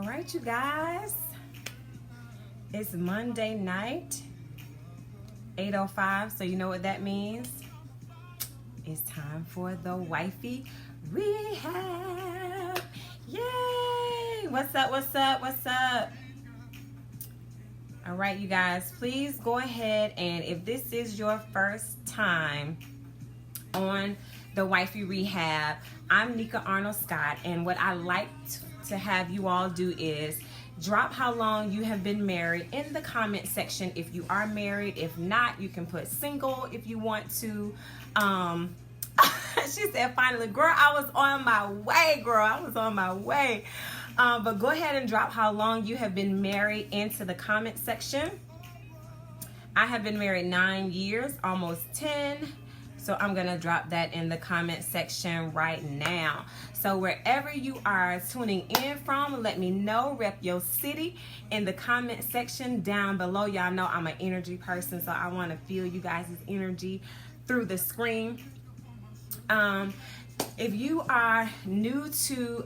right, you guys. It's Monday night, 8:05, so you know what that means. It's time for the Wifey Rehab. Yay! What's up, what's up, what's up? All right, you guys, please go ahead, and if this is your first time on the Wifey Rehab, I'm Neka Arnold-Scott, and what I like to have you all do is drop how long you have been married in the comment section if you are married. If not, you can put single if you want to. She said, finally, girl, I was on my way, girl. I was on my way. But go ahead and drop how long you have been married into the comment section. I have been married 9 years, almost 10. So I'm going to drop that in the comment section right now. So wherever you are tuning in from, let me know. Rep your city in the comment section down below. Y'all know I'm an energy person, so I want to feel you guys' energy through the screen. If you are new to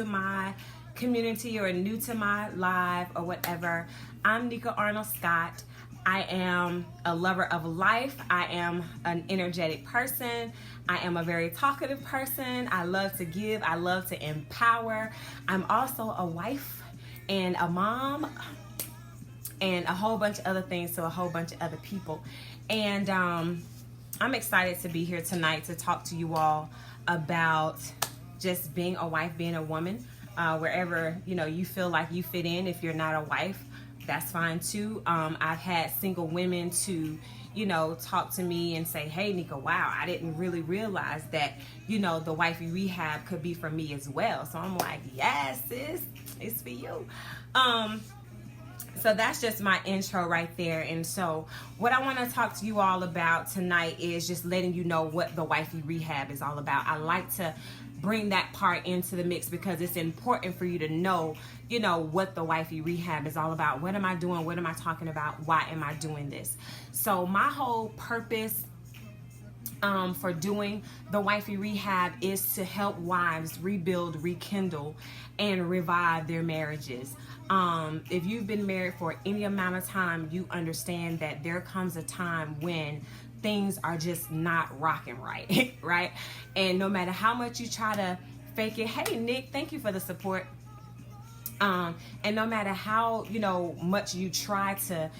my community or new to my live or whatever, I'm Neka Arnold-Scott. I am a lover of life. I am an energetic person. I am a very talkative person. I love to give. I love to empower. I'm also a wife and a mom and a whole bunch of other things to a whole bunch of other people. And I'm excited to be here tonight to talk to you all about just being a wife, being a woman, wherever you feel like you fit in. If you're not a wife, that's fine too. I've had single women to, talk to me and say, hey, Neka, wow, I didn't really realize that, the Wifey Rehab could be for me as well. So I'm like, yes, sis, it's for you. So that's just my intro right there. And so what I want to talk to you all about tonight is just letting you know what the Wifey Rehab is all about. I like to bring that part into the mix because it's important for you to know, what the Wifey Rehab is all about. What am I doing? What am I talking about? Why am I doing this? So my whole purpose for doing the Wifey Rehab is to help wives rebuild, rekindle, and revive their marriages. If you've been married for any amount of time, you understand that there comes a time when things are just not rocking right, right? And no matter how much you try to fake it, hey, Nick, thank you for the support. And no matter how, much you try to,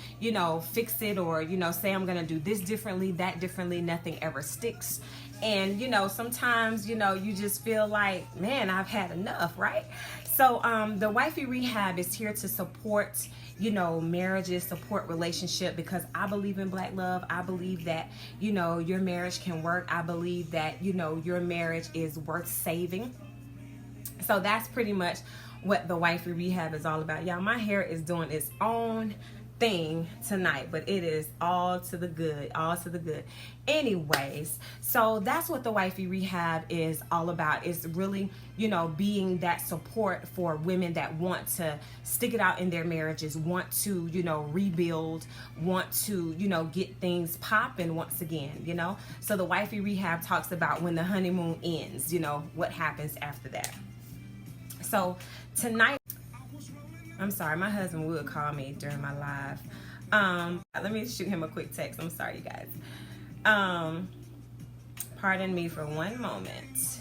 fix it or, say I'm going to do this differently, that differently, nothing ever sticks. And, sometimes, you just feel like, man, I've had enough, right? So the Wifey Rehab is here to support, marriages, support relationship, because I believe in Black love. I believe that, your marriage can work. I believe that, your marriage is worth saving. So that's pretty much what the Wifey Rehab is all about. Y'all, my hair is doing its own thing tonight, but it is all to the good, all to the good. Anyways, so that's what the Wifey Rehab is all about. It's really, being that support for women that want to stick it out in their marriages, want to, rebuild, want to, get things popping once again, So the Wifey Rehab talks about when the honeymoon ends, what happens after that. So tonight, I'm sorry, my husband would call me during my live. Let me shoot him a quick text. I'm sorry, you guys. Pardon me for one moment.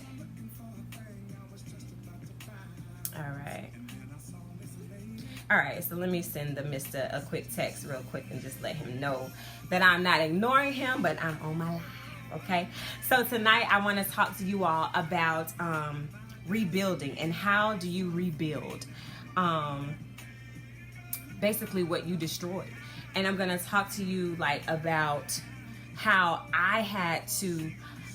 All right, so let me send the Mr. a quick text real quick and just let him know that I'm not ignoring him, but I'm on my live, okay? So tonight I want to talk to you all about rebuilding and how do you rebuild basically what you destroyed. And I'm going to talk to you about how I had to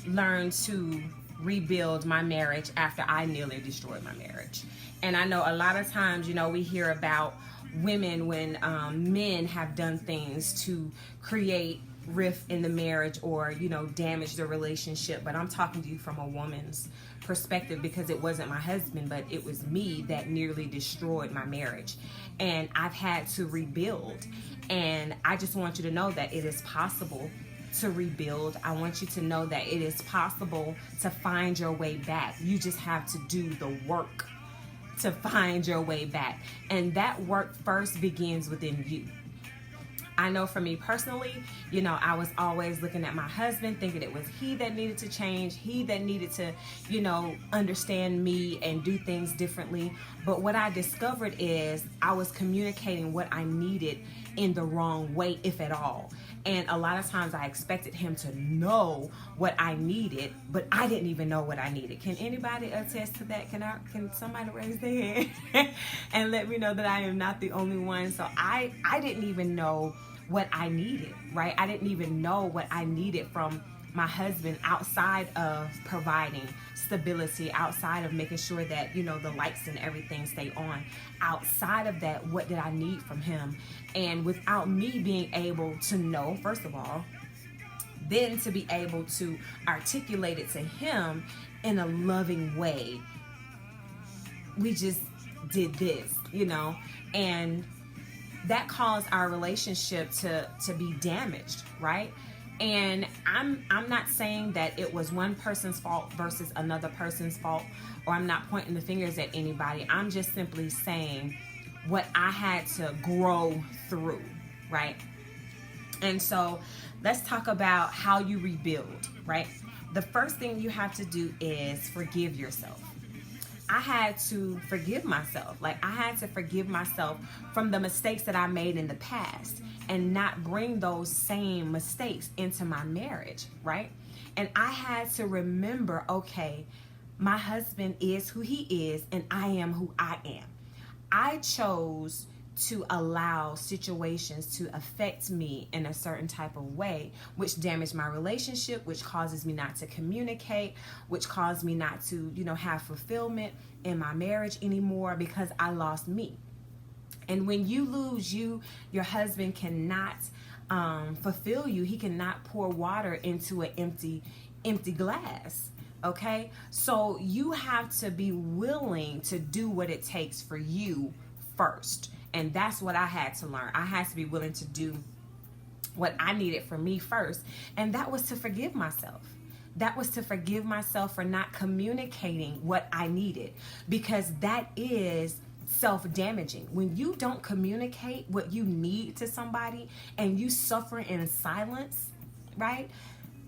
learn to rebuild my marriage after I nearly destroyed my marriage. And I know a lot of times, we hear about women when men have done things to create rift in the marriage or, damage the relationship. But I'm talking to you from a woman's perspective because it wasn't my husband, but it was me that nearly destroyed my marriage. And I've had to rebuild. And I just want you to know that it is possible to rebuild. I want you to know that it is possible to find your way back. You just have to do the work to find your way back. And that work first begins within you. I know for me personally, I was always looking at my husband, thinking it was he that needed to change, he that needed to, understand me and do things differently. But what I discovered is I was communicating what I needed in the wrong way, if at all. And a lot of times I expected him to know what I needed, but I didn't even know what I needed. Can anybody attest to that? Can somebody raise their hand and let me know that I am not the only one? So I didn't even know what I needed, right? I didn't even know what I needed from my husband outside of providing stability, outside of making sure that, the lights and everything stay on. Outside of that, what did I need from him? And without me being able to know, first of all, then to be able to articulate it to him in a loving way, we just did this, and that caused our relationship to be damaged, right? And I'm not saying that it was one person's fault versus another person's fault, or I'm not pointing the fingers at anybody. I'm just simply saying what I had to grow through, right? And so let's talk about how you rebuild, right? The first thing you have to do is forgive yourself. I had to forgive myself. I had to forgive myself from the mistakes that I made in the past and not bring those same mistakes into my marriage, right? And I had to remember, okay, my husband is who he is and I am who I am. I chose to allow situations to affect me in a certain type of way, which damaged my relationship, which causes me not to communicate, which caused me not to, have fulfillment in my marriage anymore because I lost me. And when you lose you, your husband cannot fulfill you. He cannot pour water into an empty glass. Okay? So you have to be willing to do what it takes for you first. And that's what I had to learn. I had to be willing to do what I needed for me first. And that was to forgive myself. That was to forgive myself for not communicating what I needed, because that is self-damaging. When you don't communicate what you need to somebody and you suffer in silence, right?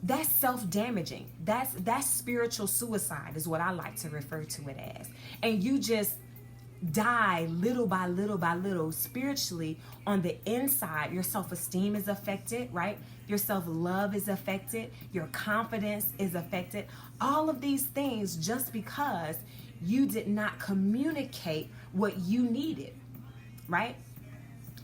That's self-damaging. That's spiritual suicide is what I like to refer to it as. And you just die little by little by little spiritually on the inside. Your self-esteem is affected, right? Your self-love is affected. Your confidence is affected. All of these things just because you did not communicate what you needed, right?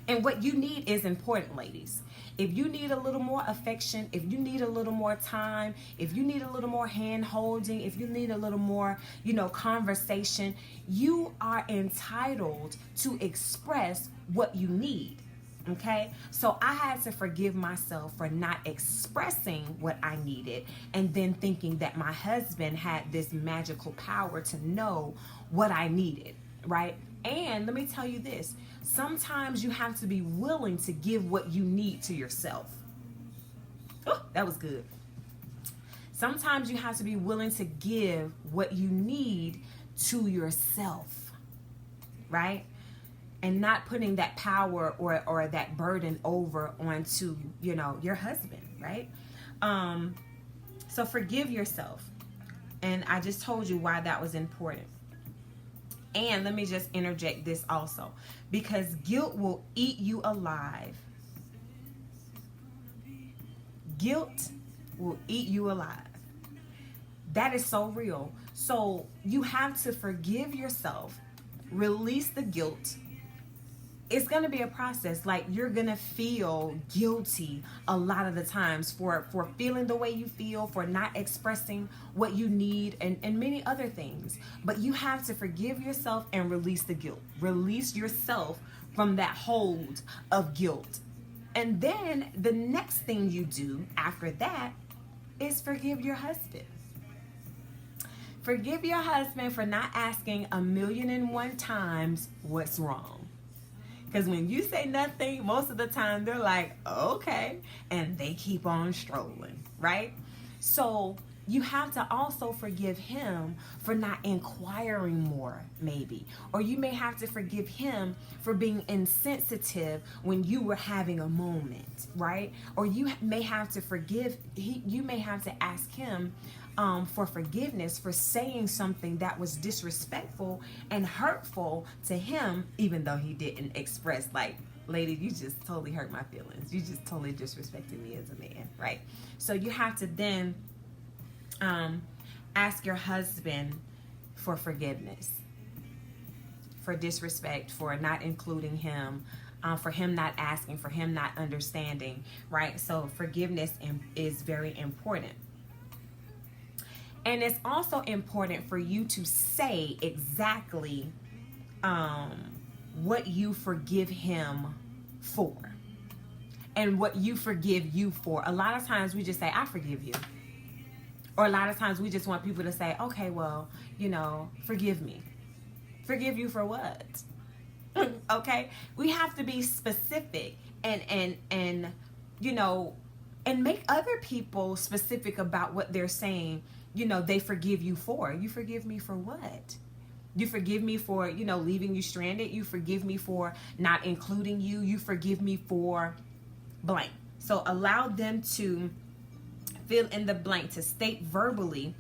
And what you need is important, ladies. If you need a little more affection, if you need a little more time, if you need a little more hand holding, if you need a little more, conversation, you are entitled to express what you need. Okay? So I had to forgive myself for not expressing what I needed and then thinking that my husband had this magical power to know what I needed, right? And let me tell you this. Sometimes you have to be willing to give what you need to yourself. Oh, that was good. Sometimes you have to be willing to give what you need to yourself, right? And not putting that power or that burden over onto, your husband, right? So forgive yourself. And I just told you why that was important. And let me just interject this also, because guilt will eat you alive. Guilt will eat you alive. That is so real. So you have to forgive yourself, release the guilt. It's going to be a process. Like, you're going to feel guilty a lot of the times for feeling the way you feel, for not expressing what you need, and many other things. But you have to forgive yourself and release the guilt. Release yourself from that hold of guilt. And then the next thing you do after that is forgive your husband. Forgive your husband for not asking 1,000,001 times what's wrong. Because when you say nothing, most of the time they're like, okay, and they keep on strolling, right? So you have to also forgive him for not inquiring more, maybe. Or you may have to forgive him for being insensitive when you were having a moment, right? Or you may have to you may have to ask him for forgiveness for saying something that was disrespectful and hurtful to him, even though he didn't express, like, lady, you just totally hurt my feelings. You just totally disrespected me as a man, right? So you have to then ask your husband for forgiveness, for disrespect, for not including him, for him not asking, for him not understanding, right? So forgiveness is very important. And it's also important for you to say exactly what you forgive him for and what you forgive you for. A lot of times we just say, I forgive you. Or a lot of times we just want people to say, okay, well, forgive me. Forgive you for what? Okay? We have to be specific and make other people specific about what they're saying, they forgive you for. You forgive me for what? You forgive me for, leaving you stranded. You forgive me for not including you. You forgive me for blank. So allow them to fill in the blank, to state verbally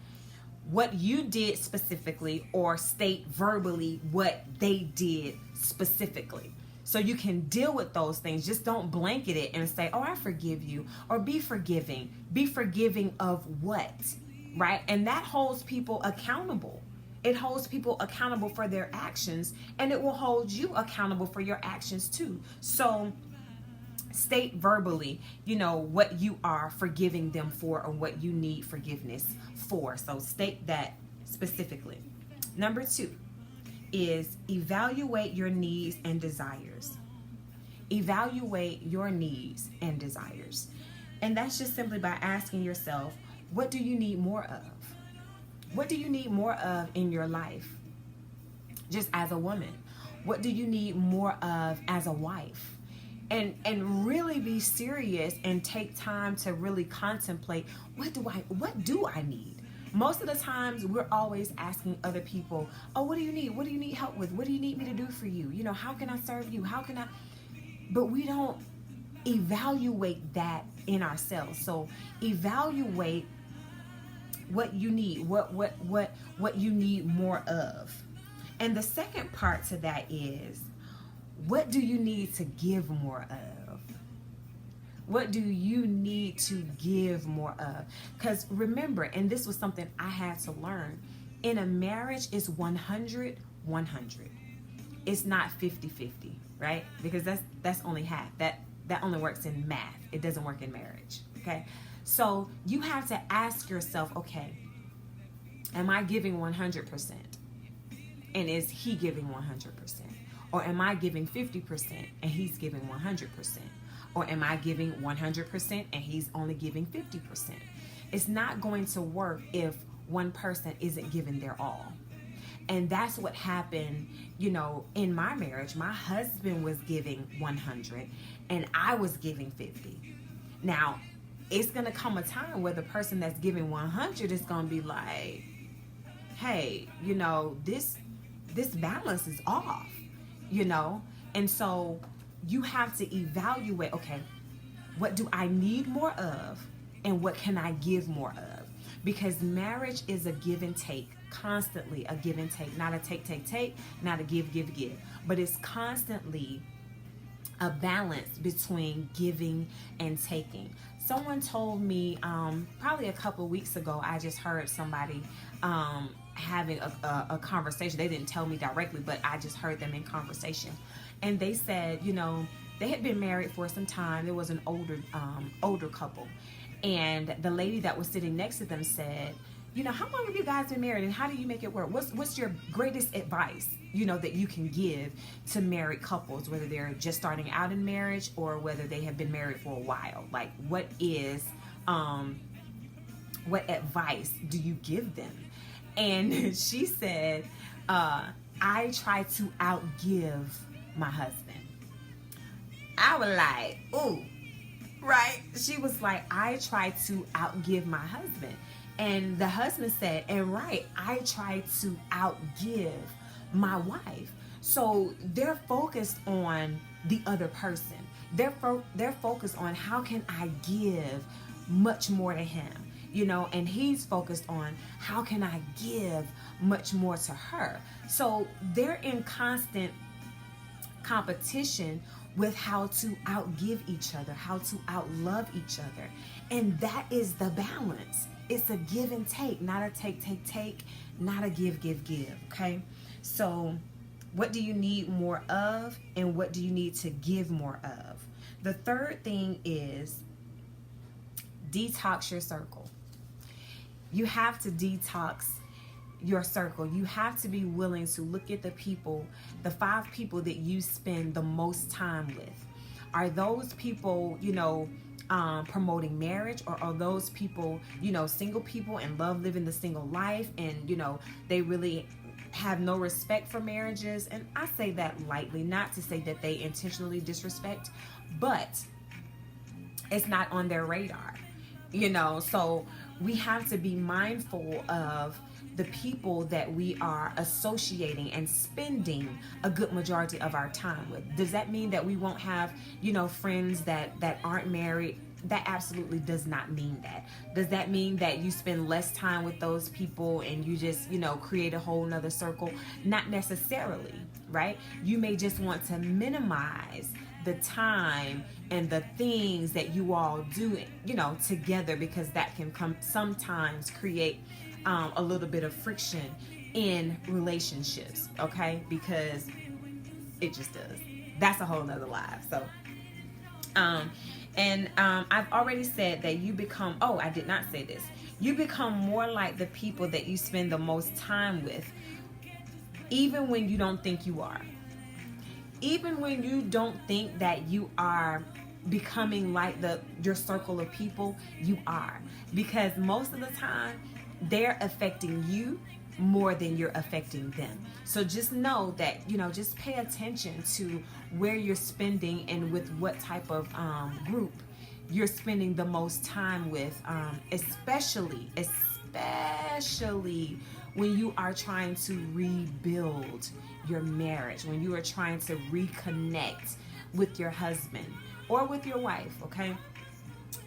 what you did specifically, or state verbally what they did specifically. So you can deal with those things. Just don't blanket it and say, oh, I forgive you, or be forgiving. Be forgiving of what, right? And that holds people accountable. It holds people accountable for their actions, and it will hold you accountable for your actions too. So state verbally, what you are forgiving them for or what you need forgiveness for. So state that specifically. Number 2 is evaluate your needs and desires. Evaluate your needs and desires. And that's just simply by asking yourself, what do you need more of? What do you need more of in your life? Just as a woman. What do you need more of as a wife? And really be serious and take time to really contemplate, what do I need? Most of the times we're always asking other people, oh, what do you need? What do you need help with? What do you need me to do for you? How can I serve you? But we don't evaluate that in ourselves. So evaluate what you need, what you need more of. And the second part to that is, what do you need to give more of? What do you need to give more of? Because remember, and this was something I had to learn, in a marriage it's 100-100. It's not 50-50, right? Because that's only half. That only works in math. It doesn't work in marriage, okay? So you have to ask yourself, okay, am I giving 100%? And is he giving 100%? Or am I giving 50% and he's giving 100%? Or am I giving 100% and he's only giving 50%? It's not going to work if one person isn't giving their all. And that's what happened, in my marriage. My husband was giving 100 and I was giving 50. Now, it's going to come a time where the person that's giving 100 is going to be like, hey, this balance is off. And so you have to evaluate, okay, what do I need more of and what can I give more of? Because marriage is a give and take, constantly a give and take, not a take, not a give, but it's constantly a balance between giving and taking. Someone told me probably a couple of weeks ago, I just heard somebody having a conversation. They didn't tell me directly, but I just heard them in conversation. And they said, they had been married for some time. There was an older couple. And the lady that was sitting next to them said, how long have you guys been married and how do you make it work? What's your greatest advice, that you can give to married couples, whether they're just starting out in marriage or whether they have been married for a while? Like, what advice do you give them? And she said, I try to outgive my husband. I was like, ooh, right? She was like, I try to outgive my husband. And the husband said, and right, I try to outgive my wife. So they're focused on the other person. They're focused on how can I give much more to him, and he's focused on how can I give much more to her. So they're in constant competition with how to outgive each other, how to outlove each other. And that is the balance. It's a give and take, not a take, not a give, okay? So what do you need more of, and what do you need to give more of? The third thing is detox your circle. You have to detox your circle. You have to be willing to look at the 5 people that you spend the most time with. Are those people, promoting marriage, or are those people, single people and love living the single life, and, they really have no respect for marriages? And I say that lightly, not to say that they intentionally disrespect, but it's not on their radar, so we have to be mindful of the people that we are associating and spending a good majority of our time with. Does that mean that we won't have, friends that aren't married? That absolutely does not mean that. Does that mean that you spend less time with those people and you just, create a whole nother circle? Not necessarily, right? You may just want to minimize the time and the things that you all do, together, because that can sometimes create a little bit of friction in relationships, okay? Because it just does. That's a whole nother live. So, I've already said that you become, I did not say this. You become more like the people that you spend the most time with, even when you don't think you are. Even when you don't think that you are becoming like your circle of people, you are. Because most of the time, they're affecting you more than you're affecting them. So just know that, just pay attention to where you're spending and with what type of group you're spending the most time with, especially when you are trying to rebuild your marriage, when you are trying to reconnect with your husband or with your wife, okay?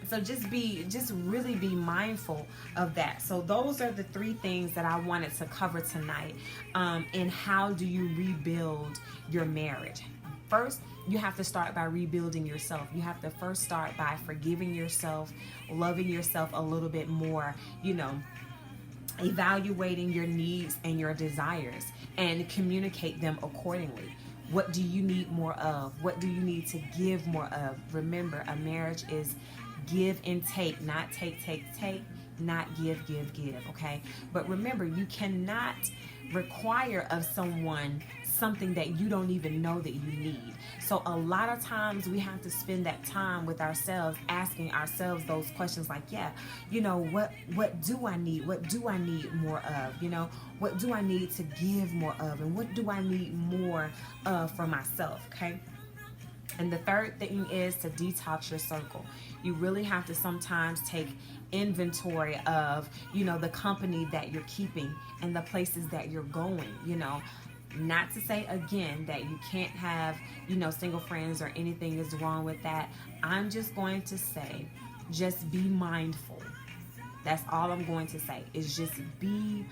So just really be mindful of that. So those are the 3 things that I wanted to cover tonight. And how do you rebuild your marriage? First, you have to start by rebuilding yourself. You have to first start by forgiving yourself, loving yourself a little bit more, evaluating your needs and your desires, and communicate them accordingly. What do you need more of? What do you need to give more of? Remember, a marriage is give and take, not take, not give, okay? But remember, you cannot require of someone something that you don't even know that you need. So a lot of times we have to spend that time with ourselves, asking ourselves those questions like, what do I need? What do I need more of? What do I need to give more of? And what do I need more of for myself, okay? And the third thing is to detox your circle. You really have to sometimes take inventory of, the company that you're keeping and the places that you're going, Not to say, again, that you can't have, single friends or anything is wrong with that. I'm just going to say, just be mindful. That's all I'm going to say, is just be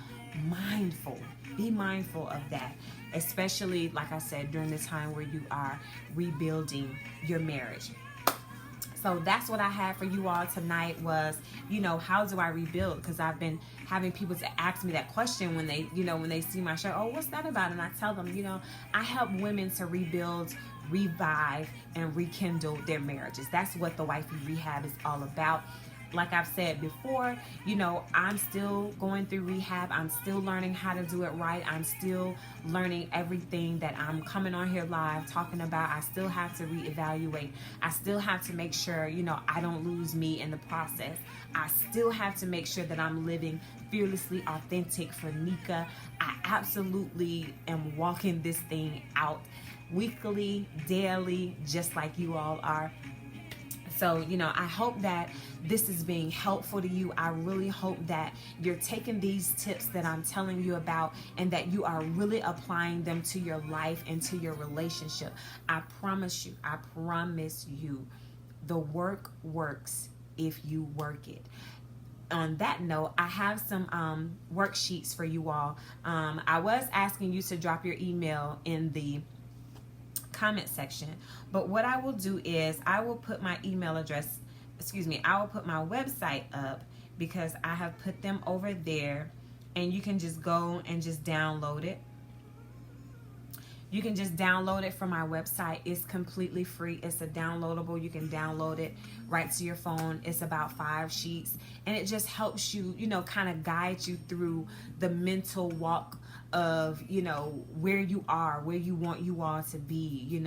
mindful. Be mindful of that, especially, like I said, during the time where you are rebuilding your marriage. So that's what I had for you all tonight was, how do I rebuild? Because I've been having people to ask me that question when they, when they see my show. Oh, what's that about? And I tell them, I help women to rebuild, revive, and rekindle their marriages. That's what the Wifey Rehab is all about. Like I've said before, I'm still going through rehab. I'm still learning how to do it right. I'm still learning everything that I'm coming on here live talking about. I still have to reevaluate. I still have to make sure, I don't lose me in the process. I still have to make sure that I'm living fearlessly authentic for Neka. I absolutely am walking this thing out weekly, daily, just like you all are. So, I hope that this is being helpful to you. I really hope that you're taking these tips that I'm telling you about and that you are really applying them to your life and to your relationship. I promise you, the work works if you work it. On that note, I have some worksheets for you all. I was asking you to drop your email in the comment section, but what I will do is I will put my email address, I will put my website up because I have put them over there, and you can just go and just download it. You can just download it from my website. It's completely free. It's a downloadable. You can download it right to your phone. It's about 5 sheets, and it just helps you, kind of guide you through the mental walk of, where you are, where you want you all to be,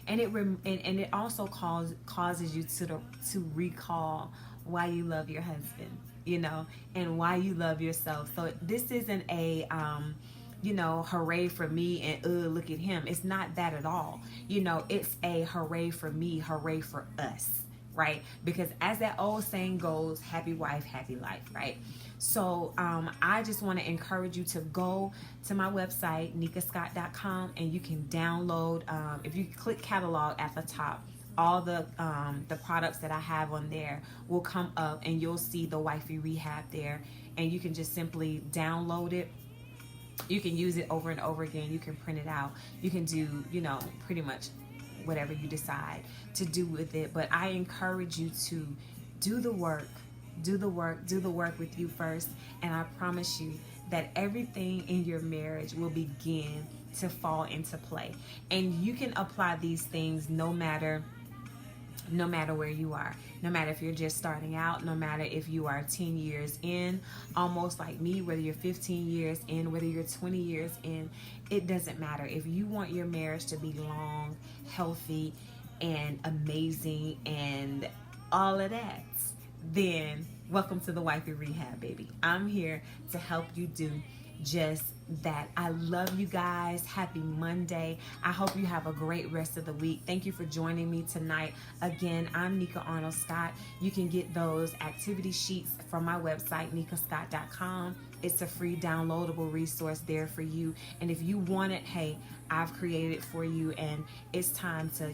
and it also causes you to recall why you love your husband, and why you love yourself. So this isn't a hooray for me and look at him. It's not that at all. It's a hooray for me, hooray for us, right? Because as that old saying goes, happy wife, happy life, right? So I just want to encourage you to go to my website, nekascott.com, and you can download, if you click catalog at the top, all the products that I have on there will come up, and you'll see the Wifey Rehab there, and you can just simply download it. You can use it over and over again. You can print it out. You can do, pretty much whatever you decide to do with it. But I encourage you to do the work with you first. And I promise you that everything in your marriage will begin to fall into play. And you can apply these things no matter where you are, no matter if you're just starting out, no matter if you are 10 years in, almost like me, whether you're 15 years in, whether you're 20 years in, it doesn't matter. If you want your marriage to be long, healthy, and amazing, and all of that, then welcome to the Wifey Rehab, baby. I'm here to help you do just that. I love you guys. Happy Monday. I hope you have a great rest of the week. Thank you for joining me tonight. Again, I'm Neka Arnold-Scott. You can get those activity sheets from my website, nekascott.com. It's a free downloadable resource there for you. And if you want it, hey, I've created it for you, and it's time to,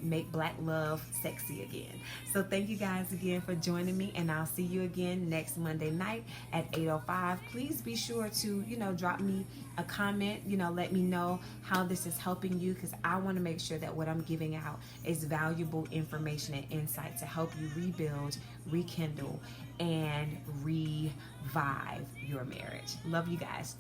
make Black love sexy again. So thank you guys again for joining me, and I'll see you again next Monday night at 8:05. Please be sure to, drop me a comment, let me know how this is helping you, because I want to make sure that what I'm giving out is valuable information and insight to help you rebuild, rekindle, and revive your marriage. Love you guys.